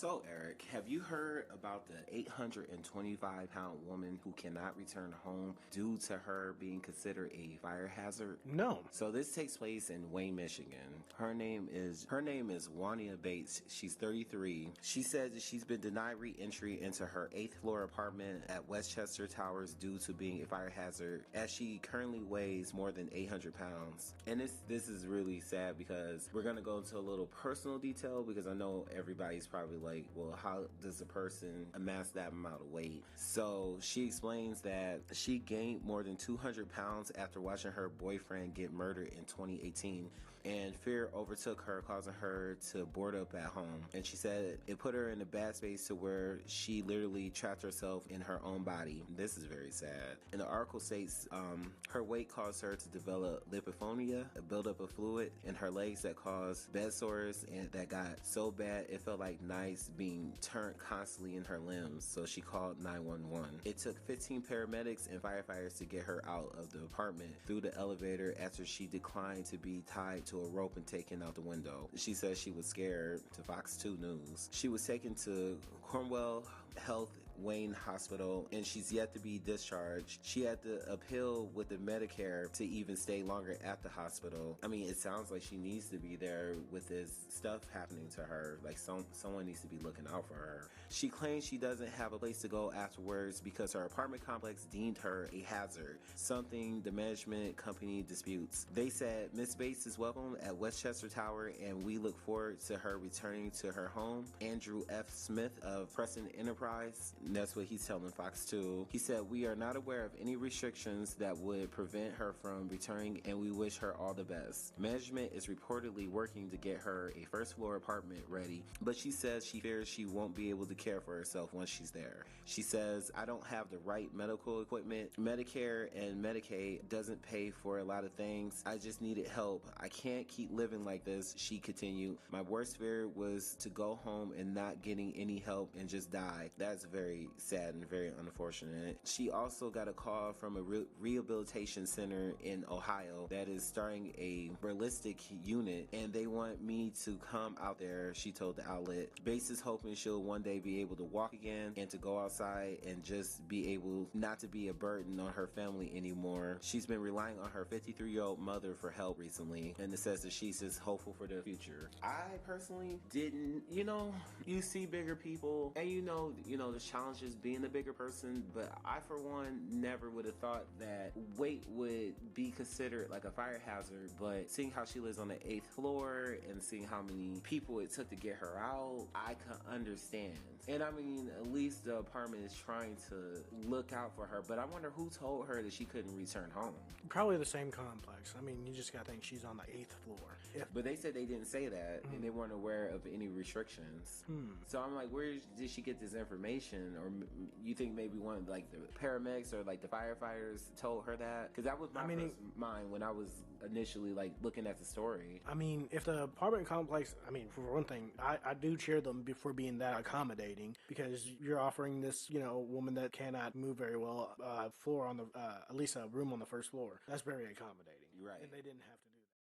So, Eric, have you heard about the 825-pound woman who cannot return home due to her being considered a fire hazard? No. So this takes place in Wayne, Michigan. Her name is Wania Bates. She's 33. She says that she's been denied re-entry into her 8th floor apartment at Westchester Towers due to being a fire hazard, as she currently weighs more than 800 pounds. And this is really sad because we're gonna go into a little personal detail, because I know everybody's probably like, well, how does a person amass that amount of weight? So she explains that she gained more than 200 pounds after watching her boyfriend get murdered in 2018, and fear overtook her, causing her to board up at home. And she said it put her in a bad space to where she literally trapped herself in her own body. This is very sad. And the article states her weight caused her to develop lipophonia, a buildup of fluid in her legs that caused bed sores, and that got so bad it felt like knives being turned constantly in her limbs. So she called 911. It took 15 paramedics and firefighters to get her out of the apartment through the elevator after she declined to be tied to a rope and taken out the window. She says she was scared to Fox 2 News. She was taken to Cornwall Health Wayne Hospital, and she's yet to be discharged. She had to appeal with the Medicare to even stay longer at the hospital. I mean, it sounds like she needs to be there with this stuff happening to her. Like someone needs to be looking out for her. She claims she doesn't have a place to go afterwards because her apartment complex deemed her a hazard, something the management company disputes. They said Miss Bates is welcome at Westchester Tower, and we look forward to her returning to her home. Andrew F. Smith of Preston Enterprise, and that's what he's telling Fox 2. He said, "We are not aware of any restrictions that would prevent her from returning, and we wish her all the best. Management is reportedly working to get her a first floor apartment ready, but she says she fears she won't be able to care for herself once she's there. She says, I don't have the right medical equipment. Medicare and Medicaid doesn't pay for a lot of things. I just needed help. I can't keep living like this," she continued. "My worst fear was to go home and not getting any help and just die." That's very sad and very unfortunate. She also got a call from a rehabilitation center in Ohio that is starting a realistic unit, and they want me to come out there, she told the outlet. Bates is hoping she'll one day be able to walk again and to go outside and just be able not to be a burden on her family anymore. She's been relying on her 53-year-old mother for help recently, and it says that she's just hopeful for the future. I personally didn't, you see bigger people, and the challenges being a bigger person, but I for one never would have thought that weight would be considered like a fire hazard. But seeing how she lives on the 8th floor and seeing how many people it took to get her out, I can understand. And I mean, at least the apartment is trying to look out for her, but I wonder who told her that she couldn't return home. Probably the same complex. I mean, you just gotta think she's on the 8th floor. But they said they didn't say that, and they weren't aware of any restrictions. So I'm like, where did she get this information? Or you think maybe one of like the paramedics or like the firefighters told her that? Because that was my first mind when I was initially like looking at the story. I mean, if the apartment complex, for one thing, I do cheer them for being that accommodating, because you're offering this, woman that cannot move very well, floor on the, at least a room on the first floor. That's very accommodating. You're right. And they didn't have to